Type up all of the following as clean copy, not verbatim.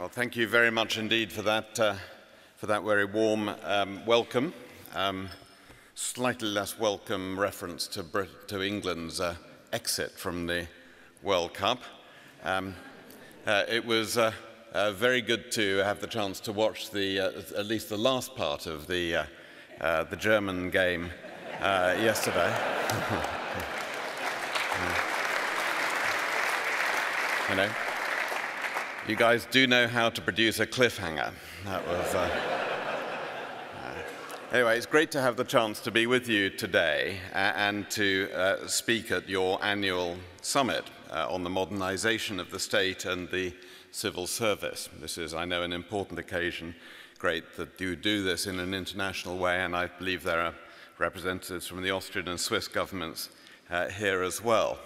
Well, thank you very much indeed for that very warm welcome. Slightly less welcome reference to England's exit from the World Cup. It was very good to have the chance to watch at least the last part of the German game yesterday. You know, you guys do know how to produce a cliffhanger. That was. Anyway, it's great to have the chance to be with you today and to speak at your annual summit on the modernization of the state and the civil service. This is, I know, an important occasion. Great that you do this in an international way, and I believe there are representatives from the Austrian and Swiss governments here as well.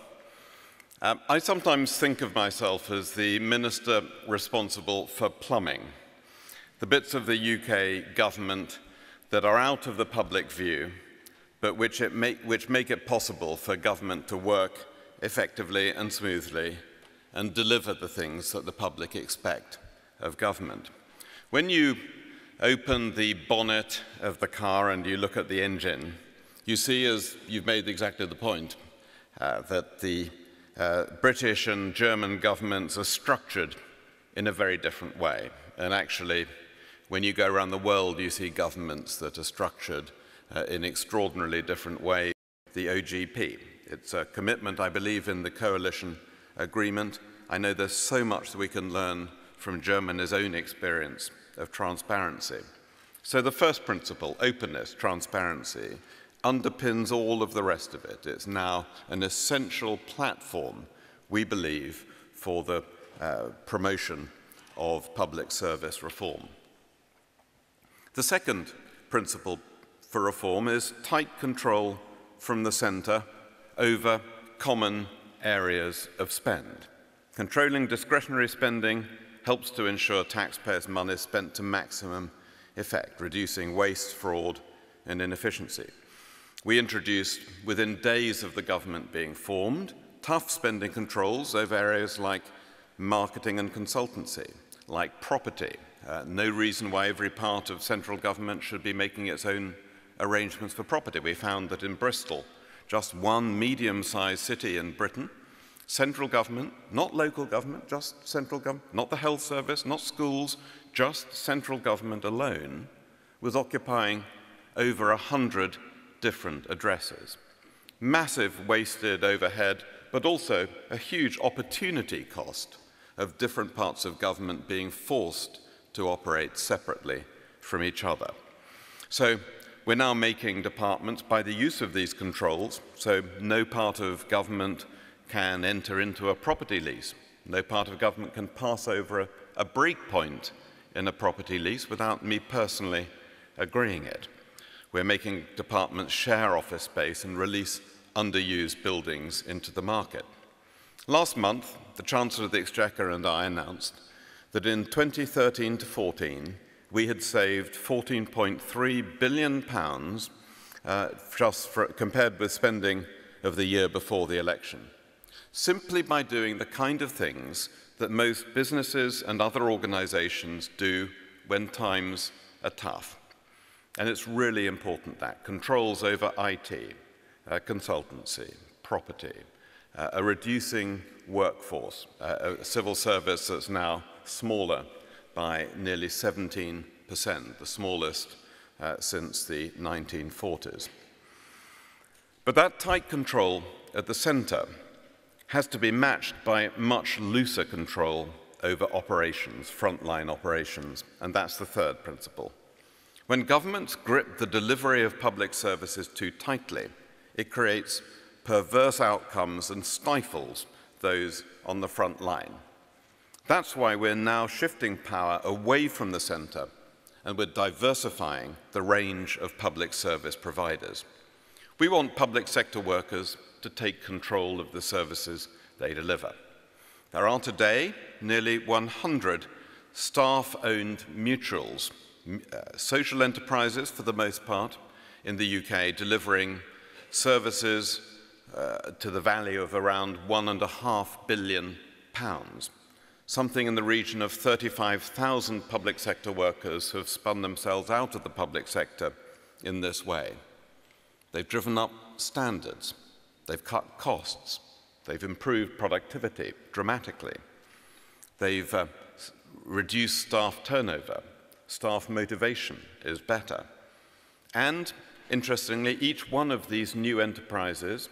I sometimes think of myself as the minister responsible for plumbing, the bits of the UK government that are out of the public view, but which make it possible for government to work effectively and smoothly and deliver the things that the public expect of government. When you open the bonnet of the car and you look at the engine, you see, as you've made exactly the point, that the British and German governments are structured in a very different way. And actually, when you go around the world, you see governments that are structured in extraordinarily different ways. The OGP, it's a commitment, I believe, in the coalition agreement. I know there's so much that we can learn from Germany's own experience of transparency. So the first principle, openness, transparency, underpins all of the rest of it. It's now an essential platform, we believe, for the promotion of public service reform. The second principle for reform is tight control from the centre over common areas of spend. Controlling discretionary spending helps to ensure taxpayers' money is spent to maximum effect, reducing waste, fraud, and inefficiency. We introduced, within days of the government being formed, tough spending controls over areas like marketing and consultancy, like property. No reason why every part of central government should be making its own arrangements for property. We found that in Bristol, just one medium-sized city in Britain, central government, not local government, just central government, not the health service, not schools, just central government alone, was occupying over 100 different addresses. Massive wasted overhead, but also a huge opportunity cost of different parts of government being forced to operate separately from each other. So we're now making departments, by the use of these controls, so no part of government can enter into a property lease. No part of government can pass over a break point in a property lease without me personally agreeing it. We're making departments share office space and release underused buildings into the market. Last month, the Chancellor of the Exchequer and I announced that in 2013 to 14, we had saved £14.3 billion compared with spending of the year before the election, simply by doing the kind of things that most businesses and other organizations do when times are tough. And it's really important that controls over IT, consultancy, property, a reducing workforce, a civil service that's now smaller by nearly 17%, the smallest since the 1940s. But that tight control at the centre has to be matched by much looser control over operations, frontline operations, and that's the third principle. When governments grip the delivery of public services too tightly, it creates perverse outcomes and stifles those on the front line. That's why we're now shifting power away from the centre and we're diversifying the range of public service providers. We want public sector workers to take control of the services they deliver. There are today nearly 100 staff-owned mutuals, social enterprises for the most part, in the UK, delivering services to the value of around £1.5 billion. Something in the region of 35,000 public sector workers have spun themselves out of the public sector in this way. They've driven up standards, they've cut costs, they've improved productivity dramatically, they've reduced staff turnover, staff motivation is better. And interestingly, each one of these new enterprises,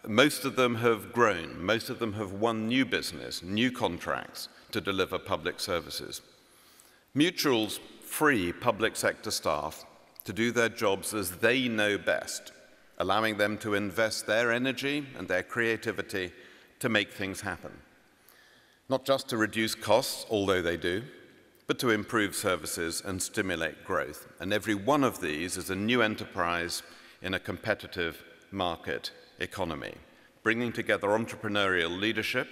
most of them have grown, most of them have won new business, new contracts to deliver public services. Mutuals free public sector staff to do their jobs as they know best, allowing them to invest their energy and their creativity to make things happen. Not just to reduce costs, although they do, but to improve services and stimulate growth. And every one of these is a new enterprise in a competitive market economy, bringing together entrepreneurial leadership,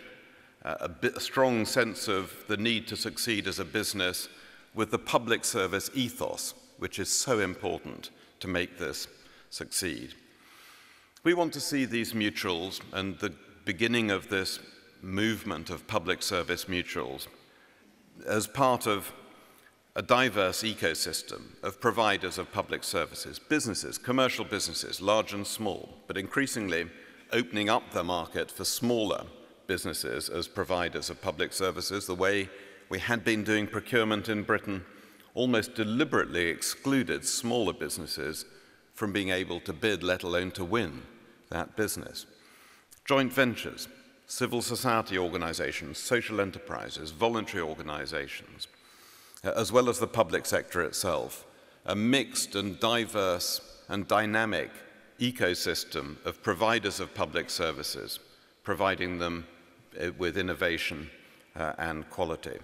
a strong sense of the need to succeed as a business with the public service ethos, which is so important to make this succeed. We want to see these mutuals and the beginning of this movement of public service mutuals as part of a diverse ecosystem of providers of public services, businesses, commercial businesses, large and small, but increasingly opening up the market for smaller businesses as providers of public services. The way we had been doing procurement in Britain almost deliberately excluded smaller businesses from being able to bid, let alone to win that business. Joint ventures, civil society organizations, social enterprises, voluntary organizations, as well as the public sector itself, a mixed and diverse and dynamic ecosystem of providers of public services, providing them with innovation and quality.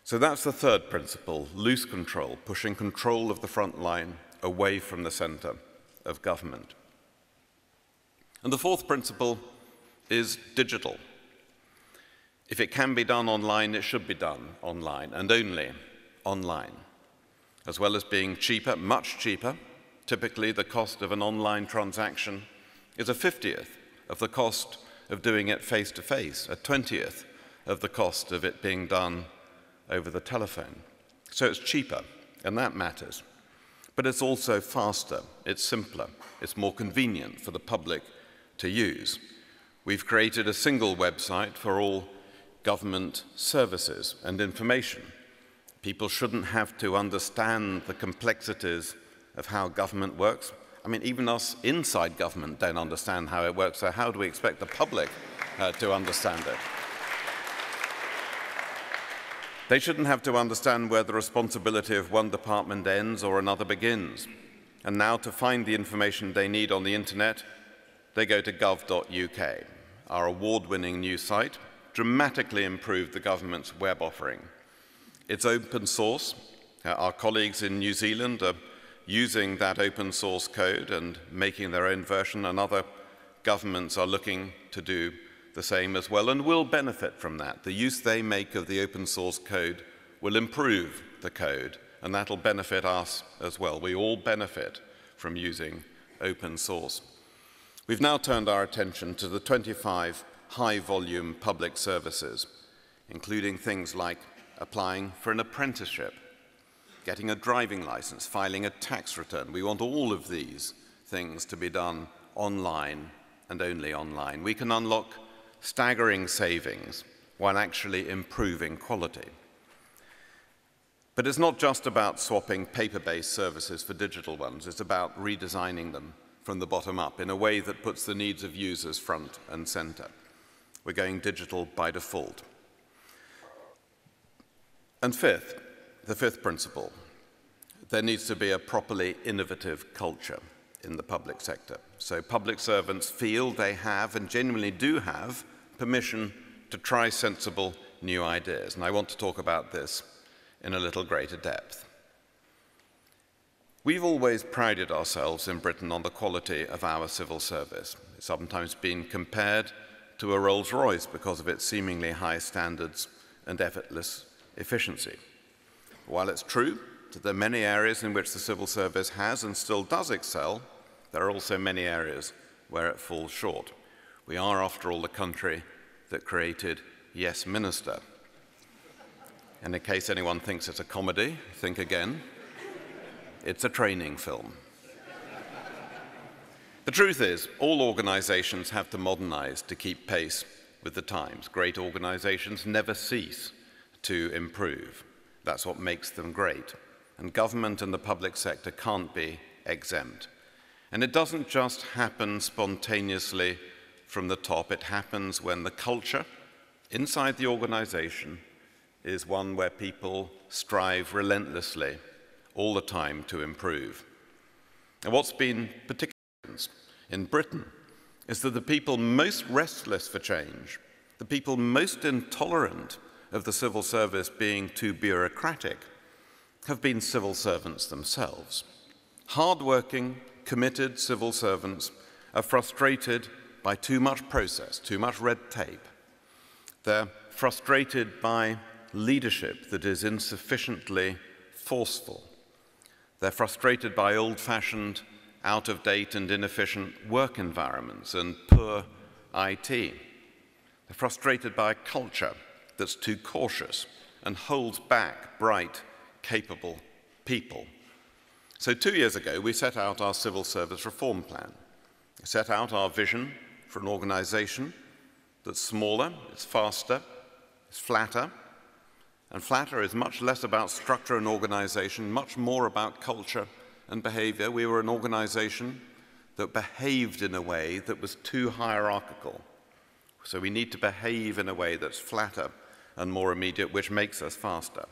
So that's the third principle, loose control, pushing control of the front line away from the center of government. And the fourth principle is digital. If it can be done online, it should be done online, and only online. As well as being cheaper, much cheaper, typically the cost of an online transaction is a 50th of the cost of doing it face-to-face, a 20th of the cost of it being done over the telephone. So it's cheaper, and that matters. But it's also faster, it's simpler, it's more convenient for the public to use. We've created a single website for all government services and information. People shouldn't have to understand the complexities of how government works. I mean, even us inside government don't understand how it works, so how do we expect the public to understand it? They shouldn't have to understand where the responsibility of one department ends or another begins. And now to find the information they need on the internet, they go to gov.uk. Our award-winning new site dramatically improved the government's web offering. It's open source. Our colleagues in New Zealand are using that open source code and making their own version, and other governments are looking to do the same as well and will benefit from that. The use they make of the open source code will improve the code, and that'll benefit us as well. We all benefit from using open source. We've now turned our attention to the 25 high-volume public services, including things like applying for an apprenticeship, getting a driving license, filing a tax return. We want all of these things to be done online and only online. We can unlock staggering savings while actually improving quality. But it's not just about swapping paper-based services for digital ones. It's about redesigning them from the bottom up in a way that puts the needs of users front and center. We're going digital by default. And fifth, the fifth principle, there needs to be a properly innovative culture in the public sector. So public servants feel they have, and genuinely do have, permission to try sensible new ideas. And I want to talk about this in a little greater depth. We've always prided ourselves in Britain on the quality of our civil service. It's sometimes been compared to a Rolls-Royce because of its seemingly high standards and effortless efficiency. While it's true that there are many areas in which the civil service has and still does excel, there are also many areas where it falls short. We are, after all, the country that created Yes Minister. And in case anyone thinks it's a comedy, think again. It's a training film. The truth is, all organizations have to modernize to keep pace with the times. Great organizations never cease to improve. That's what makes them great. And government and the public sector can't be exempt. And it doesn't just happen spontaneously from the top. It happens when the culture inside the organization is one where people strive relentlessly all the time to improve. And what's been particularly in Britain is that the people most restless for change, the people most intolerant of the civil service being too bureaucratic, have been civil servants themselves. Hard-working, committed civil servants are frustrated by too much process, too much red tape. They're frustrated by leadership that is insufficiently forceful. They're frustrated by old-fashioned, out-of-date and inefficient work environments and poor IT. They're frustrated by a culture that's too cautious and holds back bright, capable people. So 2 years ago, we set out our civil service reform plan. We set out our vision for an organization that's smaller, it's faster, it's flatter. And flatter is much less about structure and organization, much more about culture and behavior. We were an organization that behaved in a way that was too hierarchical. So we need to behave in a way that's flatter and more immediate, which makes us faster.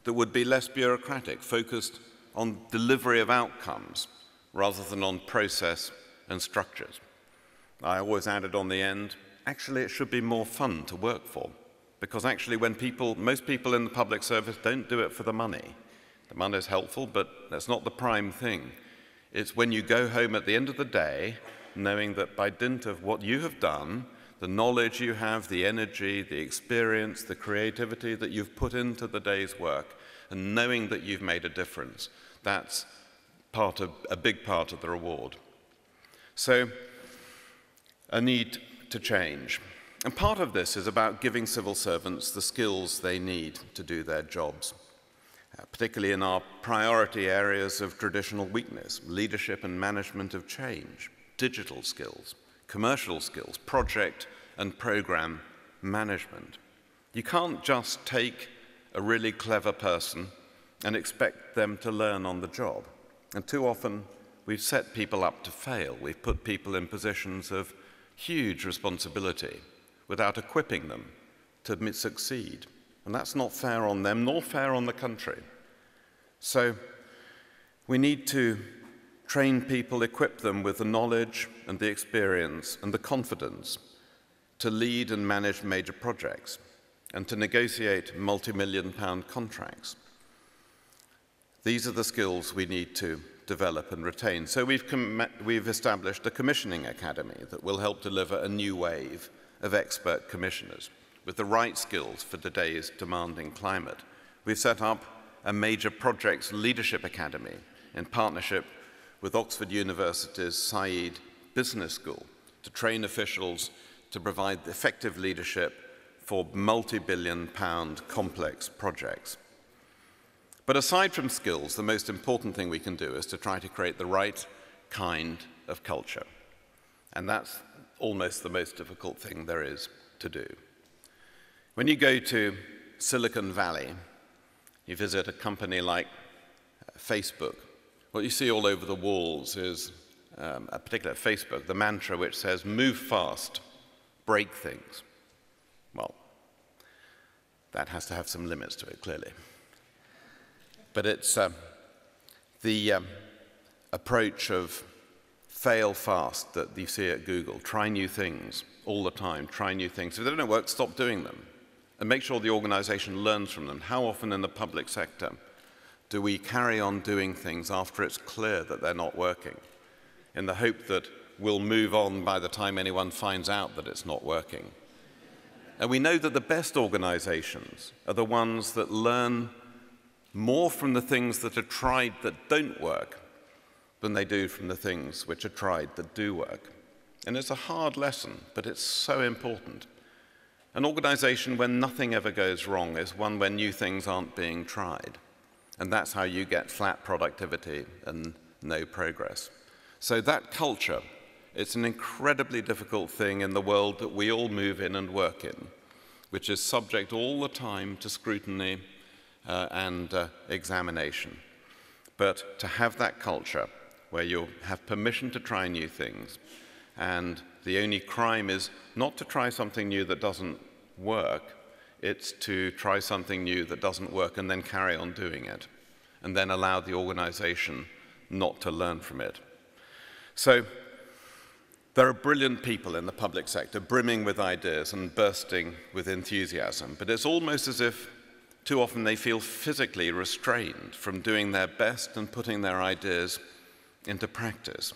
That would be less bureaucratic, focused on delivery of outcomes rather than on process and structures. I always added on the end, actually it should be more fun to work for, because actually when most people in the public service don't do it for the money. The money is helpful, but that's not the prime thing. It's when you go home at the end of the day, knowing that by dint of what you have done, the knowledge you have, the energy, the experience, the creativity that you've put into the day's work, and knowing that you've made a difference, that's a big part of the reward. So, a need to change. And part of this is about giving civil servants the skills they need to do their jobs, particularly in our priority areas of traditional weakness, leadership and management of change, digital skills, commercial skills, project and program management. You can't just take a really clever person and expect them to learn on the job. And too often, we've set people up to fail. We've put people in positions of huge responsibility without equipping them to succeed. And that's not fair on them, nor fair on the country. So we need to train people, equip them with the knowledge and the experience and the confidence to lead and manage major projects and to negotiate multi-million-pound contracts. These are the skills we need to develop and retain. So we've established a commissioning academy that will help deliver a new wave of expert commissioners with the right skills for today's demanding climate. We've set up a major projects leadership academy in partnership with Oxford University's Said Business School to train officials to provide effective leadership for multi-billion-pound complex projects. But aside from skills, the most important thing we can do is to try to create the right kind of culture. And that's almost the most difficult thing there is to do. When you go to Silicon Valley, you visit a company like Facebook, what you see all over the walls is, a particular Facebook, the mantra which says, move fast, break things. Well, that has to have some limits to it, clearly. But it's the approach of fail fast that you see at Google. Try new things all the time, try new things. If they don't work, stop doing them. And make sure the organization learns from them. How often in the public sector do we carry on doing things after it's clear that they're not working, in the hope that we'll move on by the time anyone finds out that it's not working? And we know that the best organizations are the ones that learn more from the things that are tried that don't work than they do from the things which are tried that do work. And it's a hard lesson, but it's so important. An organization where nothing ever goes wrong is one where new things aren't being tried. And that's how you get flat productivity and no progress. So that culture, it's an incredibly difficult thing in the world that we all move in and work in, which is subject all the time to scrutiny and examination. But to have that culture where you have permission to try new things, and the only crime is not to try something new that doesn't work, it's to try something new that doesn't work and then carry on doing it, and then allow the organization not to learn from it. So there are brilliant people in the public sector, brimming with ideas and bursting with enthusiasm, but it's almost as if too often they feel physically restrained from doing their best and putting their ideas into practice,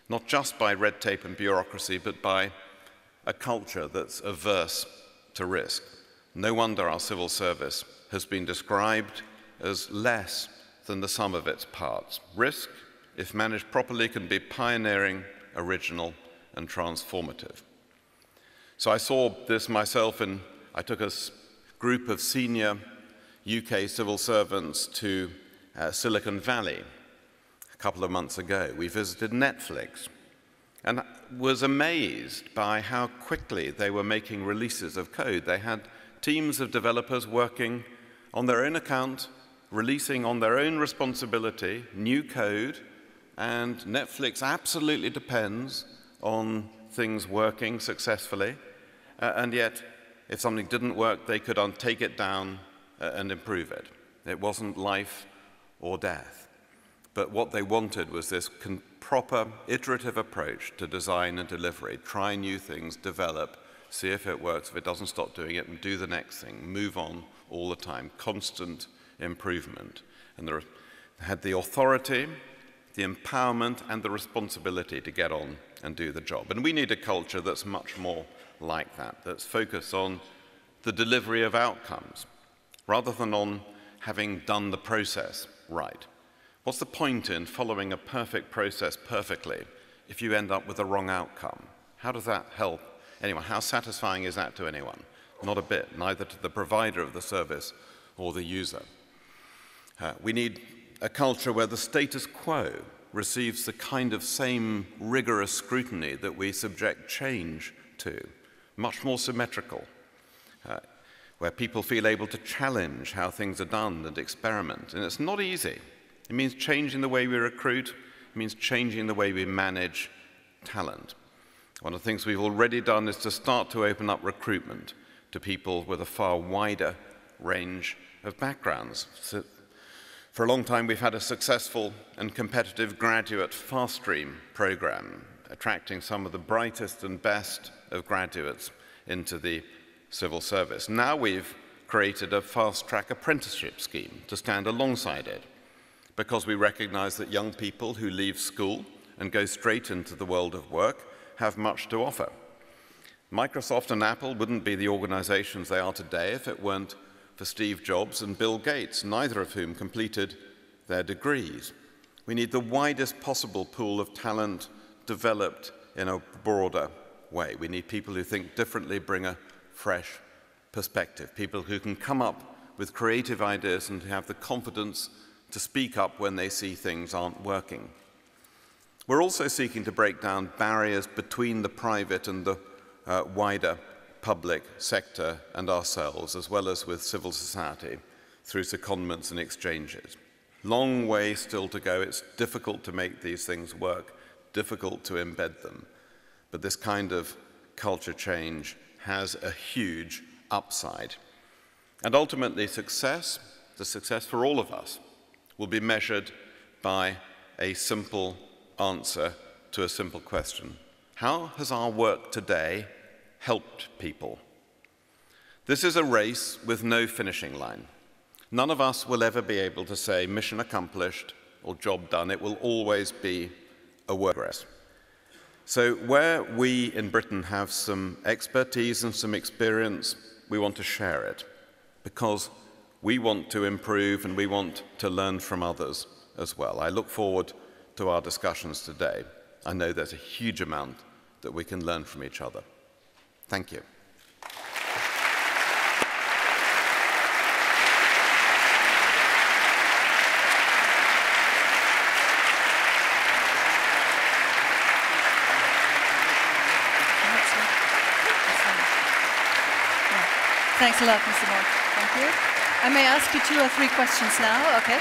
not just by red tape and bureaucracy, but by a culture that's averse to risk. No wonder our civil service has been described as less than the sum of its parts. Risk, if managed properly, can be pioneering, original, and transformative. So I saw this myself, and I took a group of senior UK civil servants to Silicon Valley a couple of months ago. We visited Netflix and was amazed by how quickly they were making releases of code. They had teams of developers working on their own account, releasing on their own responsibility new code, and Netflix absolutely depends on things working successfully, and yet if something didn't work, they could take it down and improve it. It wasn't life or death. But what they wanted was this proper, iterative approach to design and delivery. Try new things, develop, see if it works. If it doesn't, stop doing it and do the next thing. Move on all the time, constant improvement. And they had the authority, the empowerment, and the responsibility to get on and do the job. And we need a culture that's much more like that, that's focused on the delivery of outcomes, rather than on having done the process right. What's the point in following a perfect process perfectly if you end up with the wrong outcome? How does that help anyone? How satisfying is that to anyone? Not a bit, neither to the provider of the service or the user. We need a culture where the status quo receives the kind of same rigorous scrutiny that we subject change to, much more symmetrical, where people feel able to challenge how things are done and experiment. And it's not easy. It means changing the way we recruit. It means changing the way we manage talent. One of the things we've already done is to start to open up recruitment to people with a far wider range of backgrounds. So for a long time, we've had a successful and competitive graduate fast stream program, attracting some of the brightest and best of graduates into the civil service. Now we've created a fast-track apprenticeship scheme to stand alongside it, because we recognize that young people who leave school and go straight into the world of work have much to offer. Microsoft and Apple wouldn't be the organizations they are today if it weren't for Steve Jobs and Bill Gates, neither of whom completed their degrees. We need the widest possible pool of talent developed in a broader way. We need people who think differently, bring a fresh perspective, people who can come up with creative ideas and who have the confidence to speak up when they see things aren't working. We're also seeking to break down barriers between the private and the wider public sector and ourselves, as well as with civil society, through secondments and exchanges. Long way still to go. It's difficult to make these things work, difficult to embed them. But this kind of culture change has a huge upside. And ultimately, success, the success for all of us, will be measured by a simple answer to a simple question. How has our work today helped people? This is a race with no finishing line. None of us will ever be able to say mission accomplished or job done. It will always be a work in progress. So where we in Britain have some expertise and some experience, we want to share it, because we want to improve and we want to learn from others as well. I look forward to our discussions today. I know there's a huge amount that we can learn from each other. Thank you. Thanks a lot, Mr. Maude. Thank you. I may ask you 2 or 3 questions now, okay?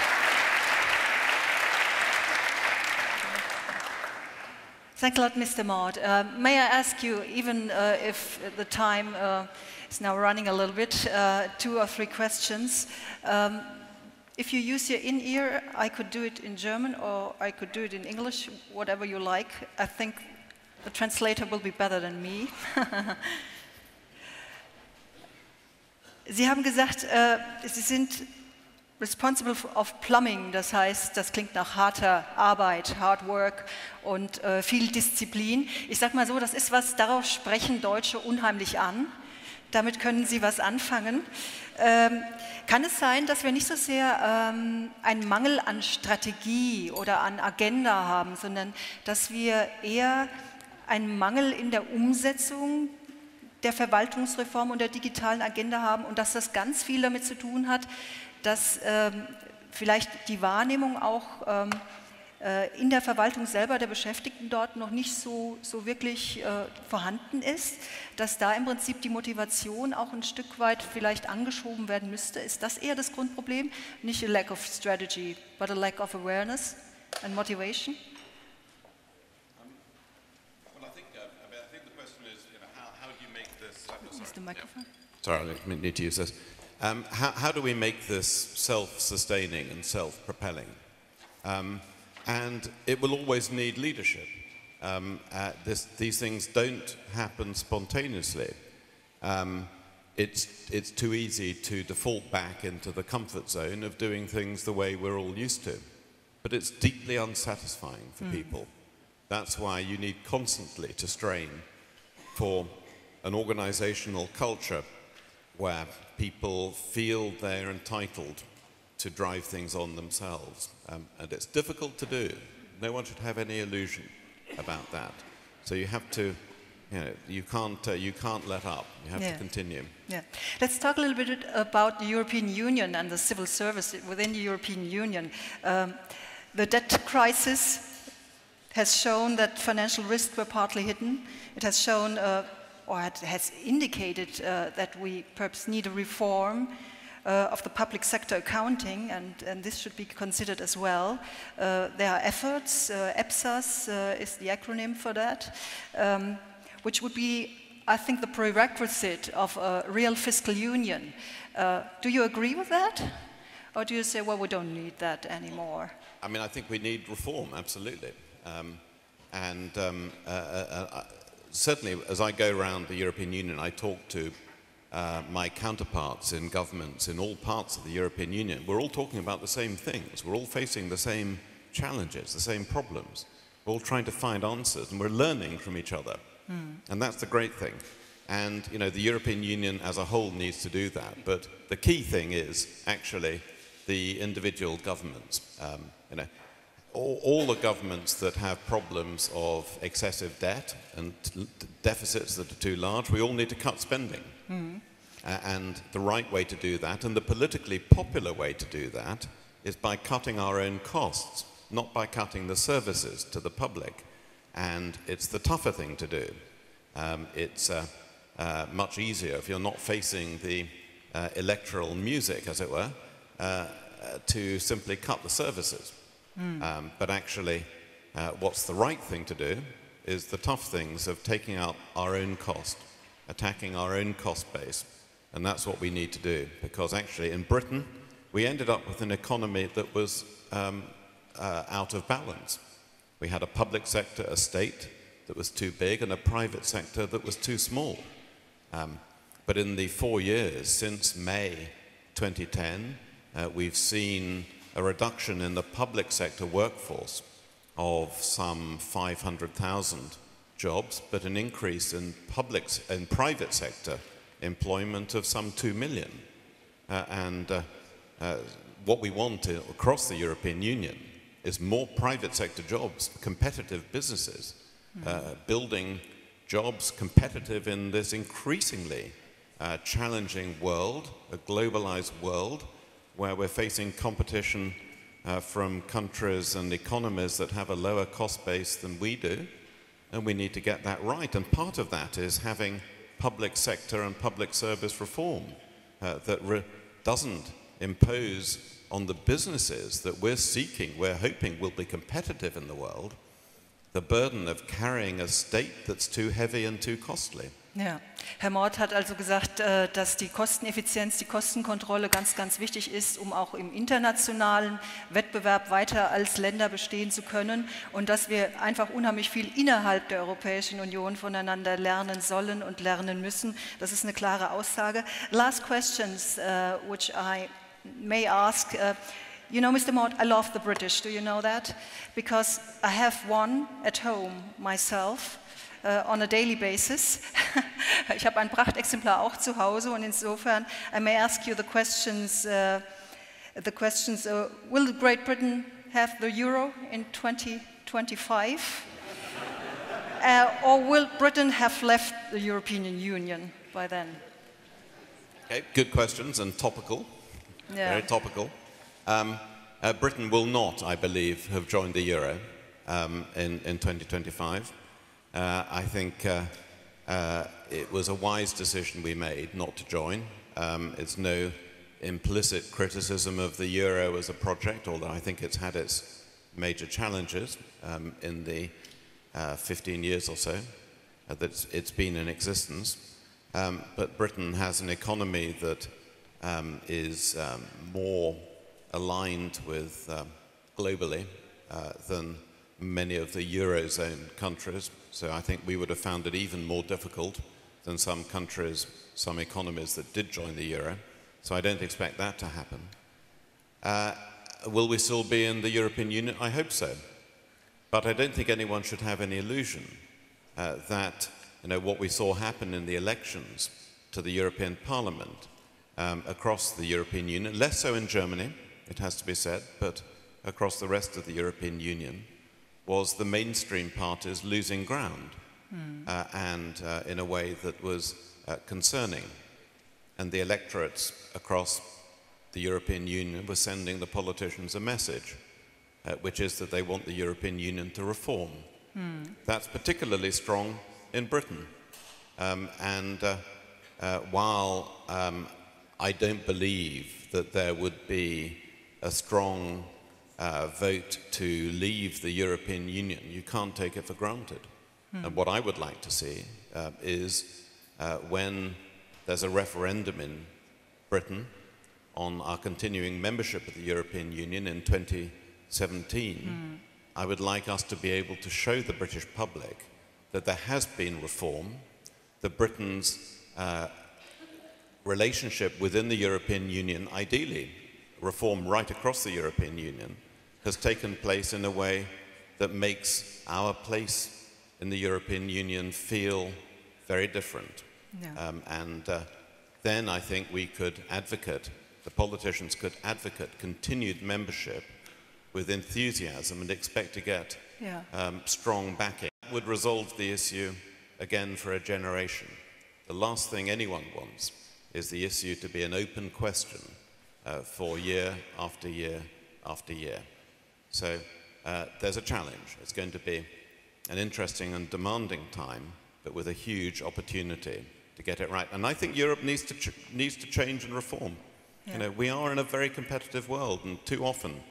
Thanks a lot, Mr. Maude. May I ask you, even if the time is now running a little bit, 2 or 3 questions. If you use your in-ear, I could do it in German or I could do it in English, whatever you like. I think the translator will be better than me. Sie haben gesagt, Sie sind responsible of plumbing, das heißt, das klingt nach harter Arbeit, hard work und viel Disziplin. Ich sag mal so, das ist was, darauf sprechen Deutsche unheimlich an. Damit können Sie was anfangen. Kann es sein, dass wir nicht so sehr einen Mangel an Strategie oder an Agenda haben, sondern dass wir eher einen Mangel in der Umsetzung der Verwaltungsreform und der digitalen Agenda haben und dass das ganz viel damit zu tun hat, dass vielleicht die Wahrnehmung auch in der Verwaltung selber der Beschäftigten dort noch nicht so wirklich vorhanden ist, dass da im Prinzip die Motivation auch ein Stück weit vielleicht angeschoben werden müsste. Ist das eher das Grundproblem? Nicht a lack of strategy, but a lack of awareness and motivation? Well, I think the question is, how do you make this... Use the microphone. Sorry, I need to use this. How do we make this self-sustaining and self-propelling? And it will always need leadership. These things don't happen spontaneously. It's too easy to default back into the comfort zone of doing things the way we're all used to. But it's deeply unsatisfying for people. That's why you need constantly to strain for an organizational culture where people feel they're entitled to drive things on themselves. And it's difficult to do. No one should have any illusion about that. So you have to, you can't let up. You have to continue. Yeah. Let's talk a little bit about the European Union and the civil service within the European Union. The debt crisis has shown that financial risks were partly hidden. It has shown, or it has indicated that we perhaps need a reform of the public sector accounting, and this should be considered as well. There are efforts, EPSAS is the acronym for that, which would be, I think, the prerequisite of a real fiscal union. Do you agree with that? Or do you say, well, we don't need that anymore? I mean, I think we need reform, absolutely. Certainly, as I go around the European Union, I talk to my counterparts in governments in all parts of the European Union. We're all talking about the same things. We're all facing the same challenges, the same problems. We're all trying to find answers, and we're learning from each other. And that's the great thing. And, the European Union as a whole needs to do that. But the key thing is actually the individual governments. All the governments that have problems of excessive debt and deficits that are too large, we all need to cut spending. And the right way to do that, and the politically popular way to do that, is by cutting our own costs, not by cutting the services to the public. And it's the tougher thing to do. It's much easier if you're not facing the electoral music, as it were, to simply cut the services. But actually, what's the right thing to do is the tough things of taking out our own cost, attacking our own cost base. And that's what we need to do, because actually in Britain, we ended up with an economy that was out of balance. We had a public sector, a state that was too big, and a private sector that was too small. But in the 4 years since May 2010, we've seen a reduction in the public sector workforce of some 500,000 jobs, but an increase in private sector employment of some 2 million. What we want across the European Union is more private sector jobs, competitive businesses, building jobs competitive in this increasingly challenging world, a globalized world, where we're facing competition from countries and economies that have a lower cost base than we do, and we need to get that right. And part of that is having public sector and public service reform. that doesn't impose on the businesses that we're hoping will be competitive in the world, the burden of carrying a state that's too heavy and too costly. Ja, Herr Maude hat also gesagt, dass die Kosteneffizienz, die Kostenkontrolle ganz, ganz wichtig ist, um auch im internationalen Wettbewerb weiter als Länder bestehen zu können und dass wir einfach unheimlich viel innerhalb der Europäischen Union voneinander lernen sollen und lernen müssen. Das ist eine klare Aussage. Last questions, which I may ask. You know, Mr. Maude, I love the British. Do you know that? Because I have one at home myself. On a daily basis. Ich habe ein Prachtexemplar auch zu Hause und insofern I may ask you the questions. Will Great Britain have the euro in 2025? Or will Britain have left the European Union by then? Okay, good questions and topical. Yeah. Very topical. Britain will not, I believe, have joined the euro in 2025. I think it was a wise decision we made not to join. It's no implicit criticism of the euro as a project, although I think it's had its major challenges in the 15 years or so that it's been in existence. But Britain has an economy that is more aligned with globally than many of the Eurozone countries. So I think we would have found it even more difficult than some countries, some economies that did join the euro. So I don't expect that to happen. Will we still be in the European Union? I hope so. But I don't think anyone should have any illusion that what we saw happen in the elections to the European Parliament across the European Union, less so in Germany, it has to be said, but across the rest of the European Union, was the mainstream parties losing ground and in a way that was concerning. And the electorates across the European Union were sending the politicians a message, which is that they want the European Union to reform. That's particularly strong in Britain. While I don't believe that there would be a strong vote to leave the European Union, you can't take it for granted. And what I would like to see is when there's a referendum in Britain on our continuing membership of the European Union in 2017, I would like us to be able to show the British public that there has been reform, that Britain's relationship within the European Union, ideally reform right across the European Union, has taken place in a way that makes our place in the European Union feel very different. Yeah. Then I think we could advocate, the politicians could advocate continued membership with enthusiasm and expect to get strong backing. That would resolve the issue again for a generation. The last thing anyone wants is the issue to be an open question for year after year after year. So there's a challenge. It's going to be an interesting and demanding time, but with a huge opportunity to get it right. And I think Europe needs to change and reform. Yeah. We are in a very competitive world, and too often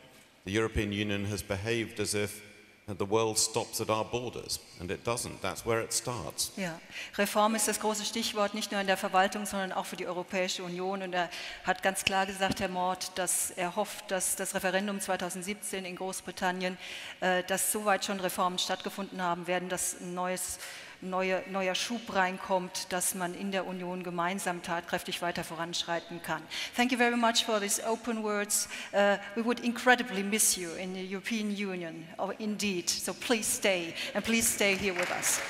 the European Union has behaved as if the world stops at our borders, and it doesn't. That's where it starts. Ja, Reform ist das große Stichwort, nicht nur in der Verwaltung, sondern auch für die Europäische Union. Und er hat ganz klar gesagt, Herr Maude, dass er hofft, dass das Referendum 2017 in Großbritannien, dass soweit schon Reformen stattgefunden haben werden, dass ein neuer Schub reinkommt, dass man in der Union gemeinsam tatkräftig weiter voranschreiten kann. Thank you very much for these open words. We would incredibly miss you in the European Union, indeed. So please stay, and please stay here with us.